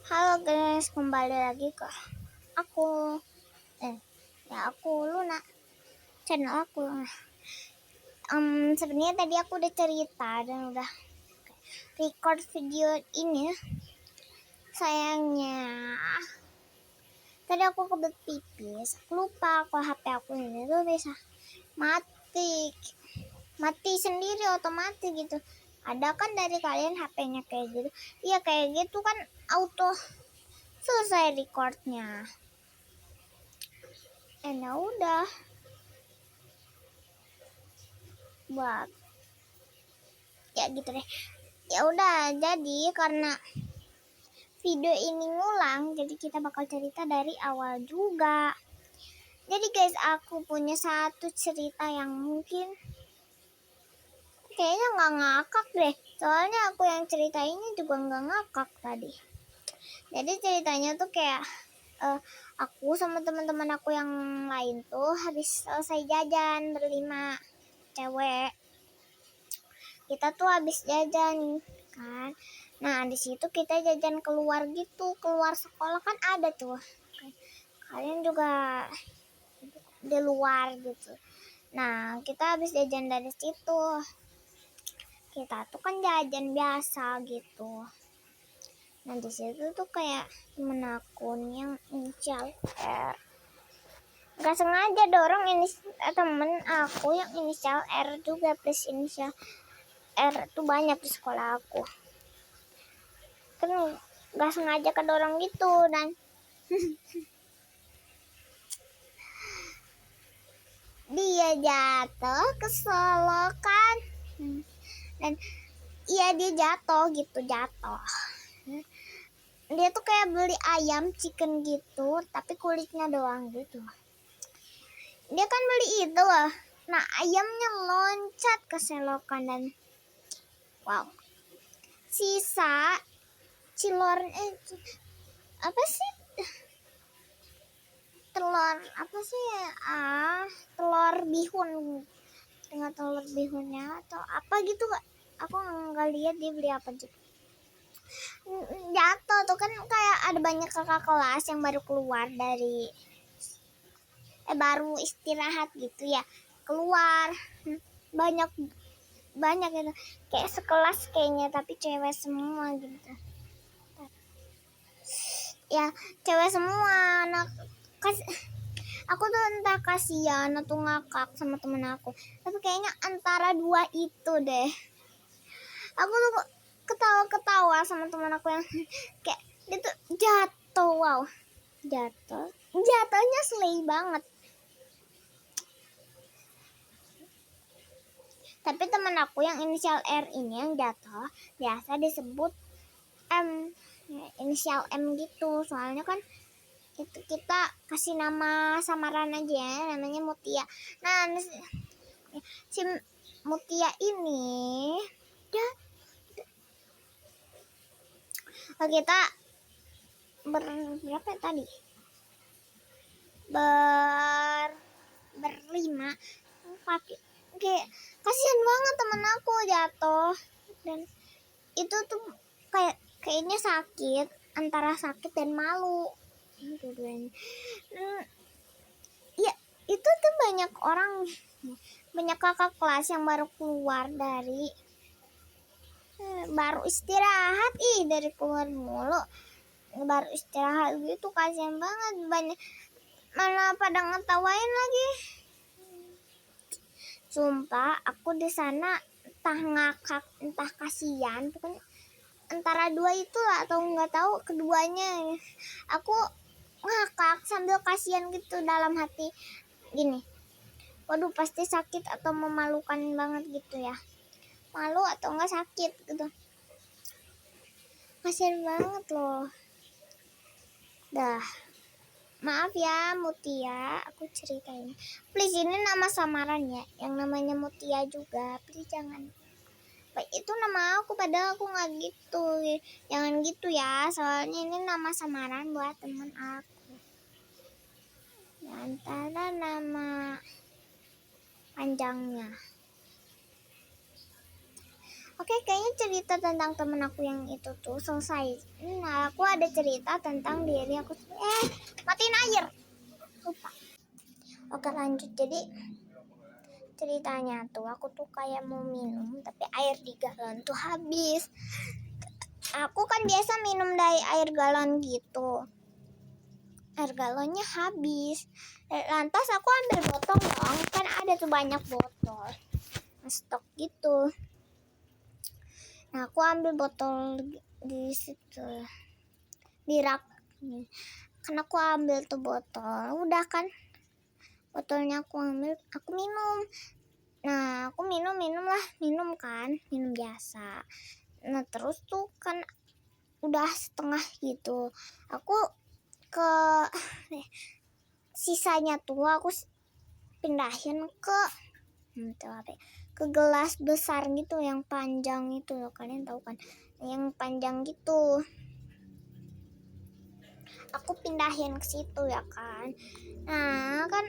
Halo guys, kembali lagi ke aku. Aku Luna, channel aku. Sebenarnya tadi aku udah cerita dan udah record video ini. Sayangnya tadi aku kebelet pipis, aku lupa kalau HP aku ini tuh bisa mati sendiri otomatis gitu. Ada kan dari kalian HP-nya kayak gitu? Iya kayak gitu kan, auto selesai recordnya. Ya udah buat ya gitu deh. Ya udah, jadi karena video ini ngulang, jadi kita bakal cerita dari awal juga. Jadi guys, aku punya satu cerita yang mungkin kayaknya nggak ngakak deh, soalnya aku yang ceritainnya juga nggak ngakak tadi. Jadi ceritanya tuh kayak aku sama teman-teman aku yang lain tuh habis selesai jajan berlima cewek. Kita tuh habis jajan kan. Nah, di situ kita jajan keluar gitu, keluar sekolah kan ada tuh. Kalian juga di luar gitu. Nah, kita habis jajan dari situ. Kita tuh kan jajan biasa gitu. Nah, di situ tuh kayak temen aku yang inisial R. Gak sengaja dorong ini temen aku yang inisial R juga, plus inisial R tuh banyak di sekolah aku. Kan gak sengaja kedorong gitu dan dia jatuh kesolokan. Dan iya dia jatuh gitu, dia tuh kayak beli ayam chicken gitu tapi kulitnya doang gitu. Dia kan beli itu loh. Nah, ayamnya loncat ke selokan dan wow, sisa cilor apa sih, telur apa sih telur bihun dengan telur bihunnya atau apa gitu, aku nggak lihat dia beli apa juga. Jatuh tuh kan, kayak ada banyak kakak kelas yang baru keluar dari baru istirahat gitu ya, keluar banyak gitu, kayak sekelas kayaknya tapi cewek semua gitu ya, cewek semua. Anak aku tuh entah kasihan atau ngakak sama temen aku, tapi kayaknya antara dua itu deh. Aku tuh ketawa-ketawa sama temen aku yang kayak dia tuh jatuh, wow, jatuhnya slay banget. Tapi temen aku yang inisial R ini yang jatuh biasa disebut M, inisial M gitu, soalnya kan itu kita kasih nama samaran aja ya, namanya Mutia. Nah, si Mutia ini ya kita berapa tadi, berlima, kayak kasihan banget temen aku jatuh. Dan itu tuh kayaknya sakit, antara sakit dan malu dua-duanya. Ya itu tuh banyak orang, banyak kakak kelas yang baru keluar dari baru istirahat, dari keluar mulu baru istirahat gitu, kasihan banget, banyak malah pada ngetawain lagi. Sumpah aku di sana entah ngakak entah kasihan, pokoknya antara dua itu lah, atau nggak tahu keduanya. Aku ngakak sambil kasihan gitu dalam hati gini, waduh pasti sakit atau memalukan banget gitu ya, malu atau enggak sakit gitu, kasihan banget loh. Dah, maaf ya Mutia, aku ceritain, please, ini nama samaran ya, yang namanya Mutia juga, please jangan, itu nama aku padahal aku nggak gitu, jangan gitu ya, soalnya ini nama samaran buat temen aku, antara nama panjangnya. Oke, kayaknya cerita tentang temen aku yang itu tuh selesai. Nah, aku ada cerita tentang diri aku. Matiin air. Lupa. Oke, lanjut. Jadi ceritanya tuh aku tuh kayak mau minum, tapi air di galon tuh habis. Aku kan biasa minum dari air galon gitu. Air galonnya habis. Lantas aku ambil botol dong. Kan ada tuh banyak botol. Stok gitu. Nah, aku ambil botol di situ, di rak. Kan aku ambil tuh botol, udah kan, botolnya aku ambil, aku minum. Nah, aku minum kan, minum biasa. Nah, terus tuh kan udah setengah gitu. Aku ke sisanya tuh aku pindahin ke gelas besar gitu yang panjang itu loh, kalian tahu kan, yang panjang gitu. Aku pindahin ke situ ya kan. Nah kan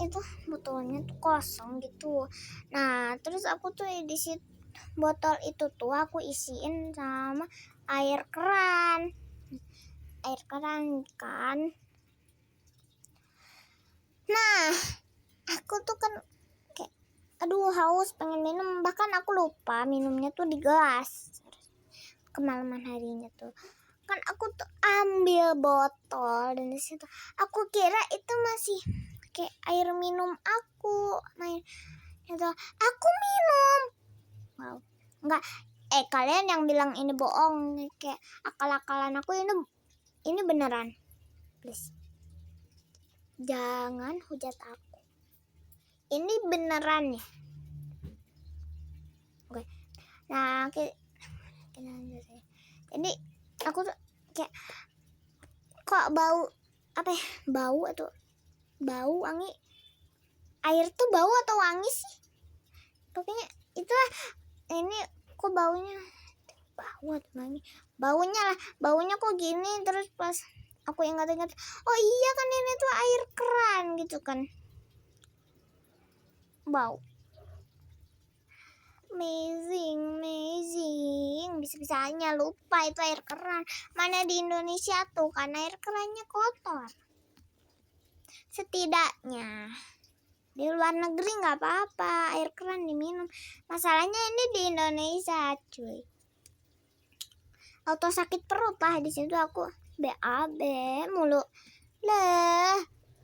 itu botolnya tuh kosong gitu. Nah terus aku tuh di situ botol itu tuh aku isiin sama air keran kan. Nah aku tuh kan kayak aduh haus pengen minum, bahkan aku lupa minumnya tuh di gelas kemalaman harinya tuh. Kan aku tuh ambil botol dan disitu aku kira itu masih kayak air minum aku, itu aku minum. Wow, enggak, kalian yang bilang ini bohong, kayak akal-akalan aku, ini beneran. Please, jangan hujat aku. Ini beneran ya. Oke. Nah, jadi aku tuh kayak kok bau apa ya? Bau wangi. Air tuh bau atau wangi sih? Pokoknya itulah, ini kok baunya bau atau wangi? Baunya kok gini. Terus pas aku ingat-ingat, oh iya kan ini tuh air keran gitu kan. Bau. Amazing. Bisa-bisanya lupa itu air keran. Mana di Indonesia tuh kan air kerannya kotor. Setidaknya di luar negeri nggak apa-apa air keran diminum. Masalahnya ini di Indonesia cuy. Auto sakit perut lah di situ, aku BAB mulu lah.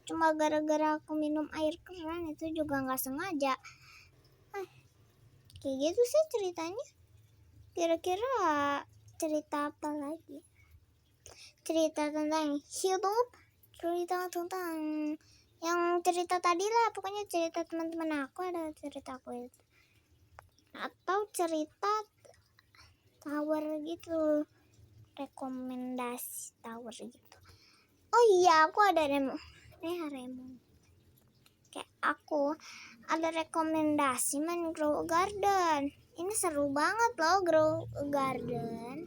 Cuma gara-gara aku minum air keran, itu juga nggak sengaja. Kayak gitu sih ceritanya. Kira-kira cerita apa lagi? Cerita tentang hidup, cerita tentang yang cerita tadi lah, pokoknya cerita teman-teman aku, ada cerita aku itu, atau cerita tower gitu, rekomendasi tower gitu. Oh iya, aku ada Remo. Kayak aku ada rekomendasi main Grow Garden. Ini seru banget loh Grow Garden.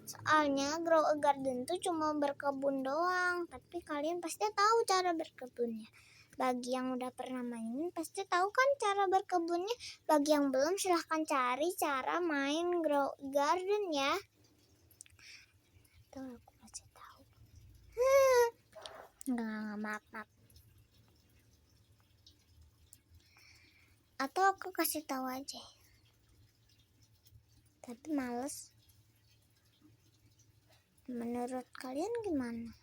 Soalnya Grow Garden tuh cuma berkebun doang, tapi kalian pasti tahu cara berkebunnya. Bagi yang udah pernah main pasti tahu kan cara berkebunnya. Bagi yang belum, silahkan cari cara main Grow Garden ya. Tuh aku kasih tahu. Enggak, maaf. Atau aku kasih tahu aja. Tapi males. Menurut kalian gimana?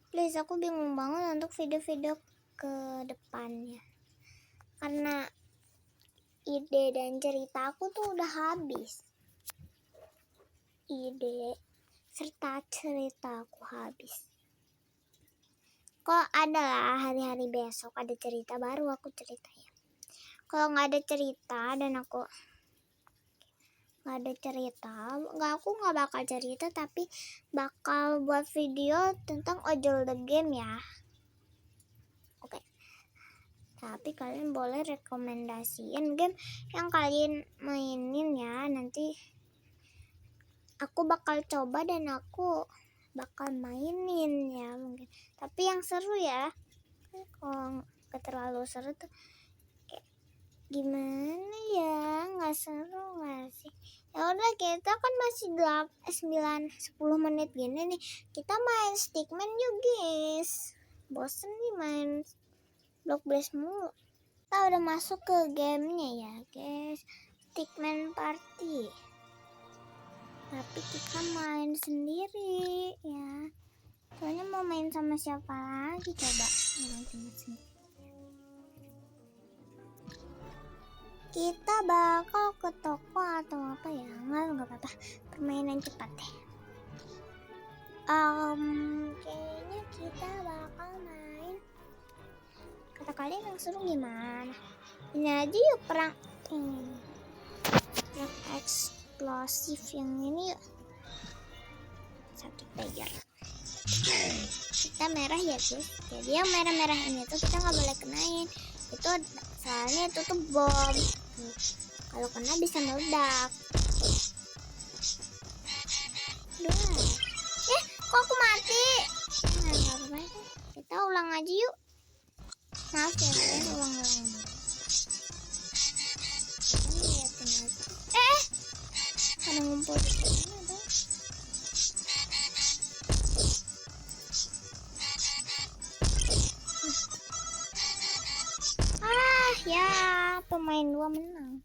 Please, aku bingung banget untuk video-video ke depannya. Karena ide dan cerita aku tuh udah habis. Ide serta cerita aku habis. Kok ada lah hari-hari besok ada cerita baru aku ceritain. Kalau nggak ada cerita dan aku nggak ada cerita, aku nggak bakal cerita, tapi bakal buat video tentang ojol the game ya. Oke. Tapi kalian boleh rekomendasiin game yang kalian mainin ya. Nanti aku bakal coba dan aku bakal mainin ya mungkin. Tapi yang seru ya. Kalau gak terlalu seru tuh kayak Gimana ya, nggak seru nggak sih? Ya udah, kita kan masih 10 menit gini nih, kita main Stickman yuk guys. Bosen nih main Block Blast mulu. Kita udah masuk ke gamenya ya guys, Stickman Party. Tapi kita main sendiri ya, soalnya mau main sama siapa lagi coba. Kita bakal ke toko atau apa ya? Nggak apa-apa, permainan cepat deh. Kayaknya kita bakal main. Kata kalian yang seru gimana? Ini aja yuk, perang ini. Yang eksplosif yang ini yuk. 1 player. Kita merah ya guys. Jadi yang merah-merah ini tuh kita nggak boleh kenain. Itu soalnya itu tuh bom. Kalau kena bisa meledak. Kok aku mati? Nah, nggak apa-apa. Kita ulang aja yuk. Maaf ya guys, ulang-ulang. Kita liatin aja. Ada ngumpul di sini ada. Ya, pemain 2 menang.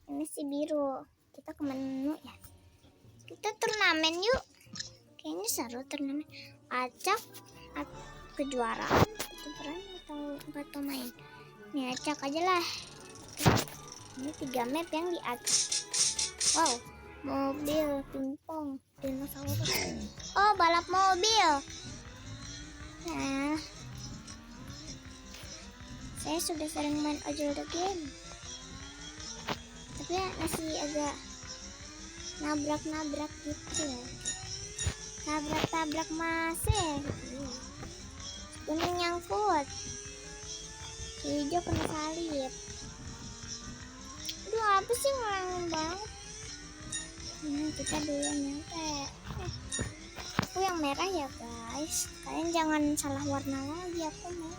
Ini si biru. Kita ke menu ya. Kita turnamen yuk. Kayaknya seru turnamen. Acak kejuaraan, kejuaraan atau main. Ini acak aja lah. Ini 3 map yang diacak. Wow, mobil, pingpong, dinosaurus. Oh, balap mobil. Nah, saya sudah sering main Ojol the Game, tapi ya masih agak nabrak-nabrak gitu ya. Tabrak-tabrak masih gitu. Kuning nyangkut, hijau kena salib. Aduh, apa sih ngurangin banget. Kita dulu yang nyampe. Aku yang merah ya guys, kalian jangan salah warna lagi. Aku mau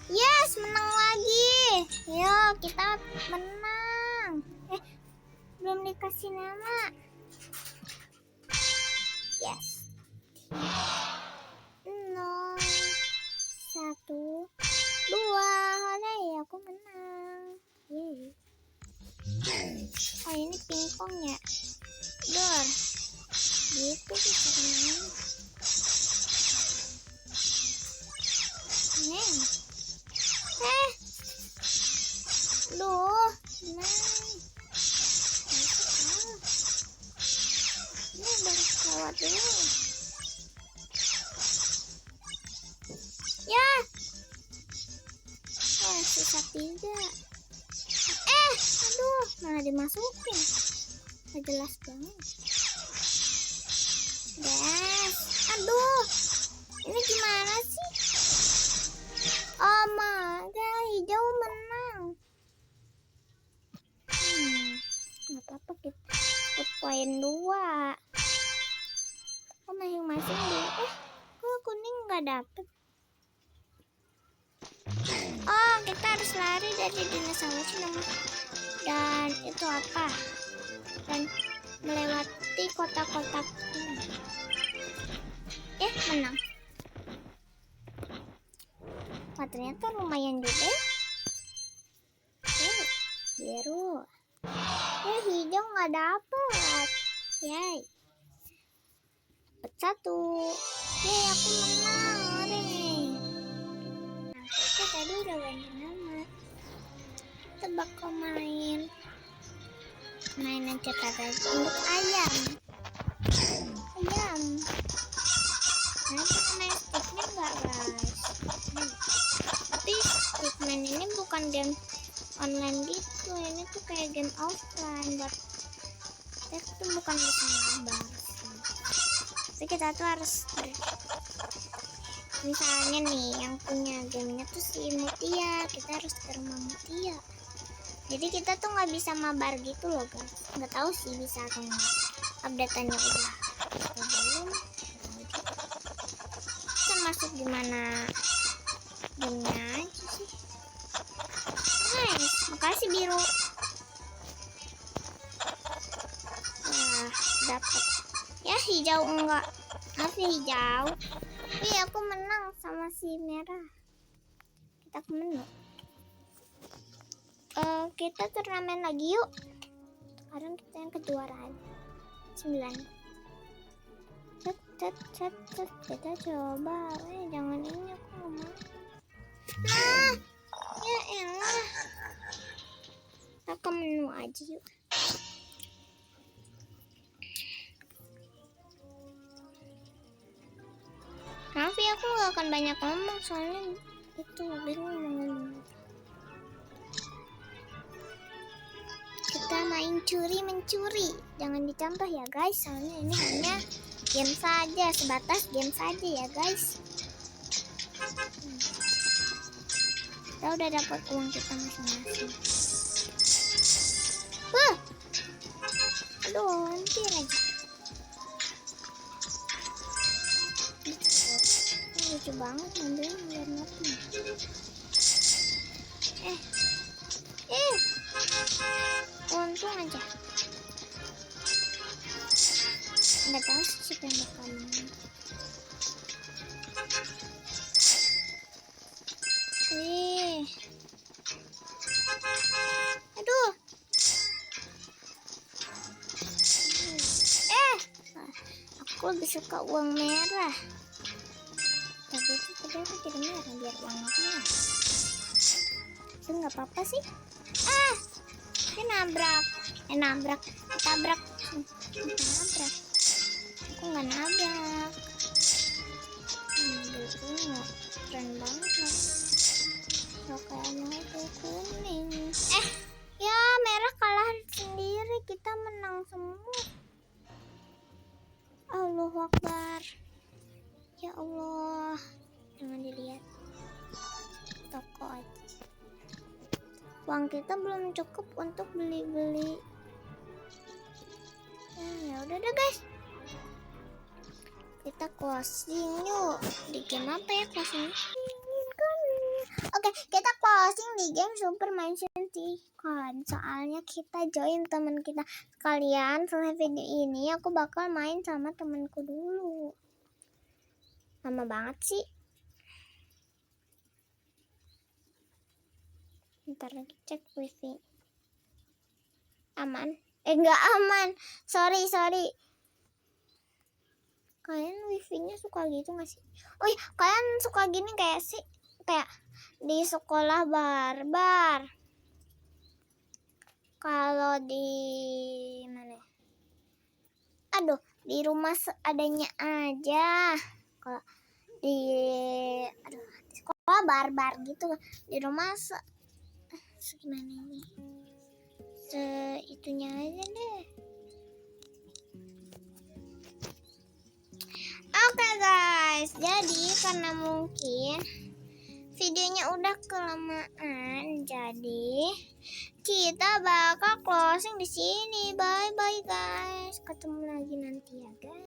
yes, menang lagi. Yo, kita menang. Belum dikasih nama. Yes. 0 1 2. Hai, aku menang. Yeay. Oh, ini pingpong ya. Dor. Gitu sih caranya. Duh, ini udah lewat dulu. Ya, sisa 3. Aduh, malah dimasukin. Gak jelas banget. Aduh, ini gimana sih? Oh my god, hijau menang. Gak apa-apa, kita dapat poin 2. Oh, masing-masing dulu. Kok kuning gak dapet? Oh, kita harus lari dari dinosaurus dan itu apa? Dan melewati kotak-kotak ini. Menang. Wah, ternyata lumayan juga. Biru. Hijau nggak dapet. Yay. Dapet 1. Aku menang. Nah, kita tadi udah ganti nama. Kita bakal mainan cetak untuk ayam. Nah, kita main Stickman nggak guys? Tapi Stickman ini bukan game online gitu, ini tuh kayak game offline. Buat kita tuh bukan bisa mabar sih. Tapi kita tuh harus misalnya nih yang punya gamenya tuh si Mutia, kita harus ke rumah Mutia. Jadi kita tuh nggak bisa mabar gitu loh guys. Nggak tahu sih bisa atau enggak. Updateannya udah atau belum. Kita masuk gimana? Gamenya aja sih. Nice, makasih biru. Wah, dapat. Ya hijau enggak. Maaf ya hijau. Iya, aku menang sama si merah. Kita ke menu. Kita turnamen lagi yuk. Sekarang kita yang kejuaraan 9. Cet. Kita coba. Jangan ini, aku nggak mau. Nah, ya elah. Kita ke menu aja yuk. Maaf ya, aku gak akan banyak ngomong soalnya itu bingung ngomong. Kita main curi-mencuri, jangan dicontoh ya guys, soalnya ini hanya game saja, sebatas game saja ya guys. Kita udah dapat uang kita masing-masing. Wah, aduh, hampir aja. Lucu banget ngambilnya biar nothing. Untung aja. Nggak tahu sih siapa yang bakal menang. Aduh. Aku lebih suka uang merah. Tapi itu tadi aku jadi merah biar uang aku merah. Itu nggak apa-apa sih. Dia nabrak. Tabrak. Nabrak. Aku nggak nabrak. Itu nggak keren banget loh. So kayak mau kuning. Ya merah kalah sendiri, kita menang semua. Allahu Akbar. Ya Allah, jangan dilihat. Toko aja. Uang kita belum cukup untuk beli-beli. Ya udah deh guys. Kita closing yuk. Di game apa ya closing? Oke, kita closing di game Super Mansion Tycoon. Soalnya kita join teman kita sekalian. Setelah video ini aku bakal main sama temanku dulu. Lama banget sih. Ntar lagi cek wifi. Aman? Enggak aman. Sorry. Kalian wifi-nya suka gitu gak sih? Oh iya, kalian suka gini kayak sih? Kayak di sekolah barbar. Kalau di mana? Aduh, di rumah seadanya aja. Kalau di sekolah barbar gitu, di rumah segimana ini? Itunya aja deh. Oke guys, jadi karena mungkin videonya udah kelamaan, jadi kita bakal closing di sini. Bye bye guys, ketemu lagi nanti ya guys.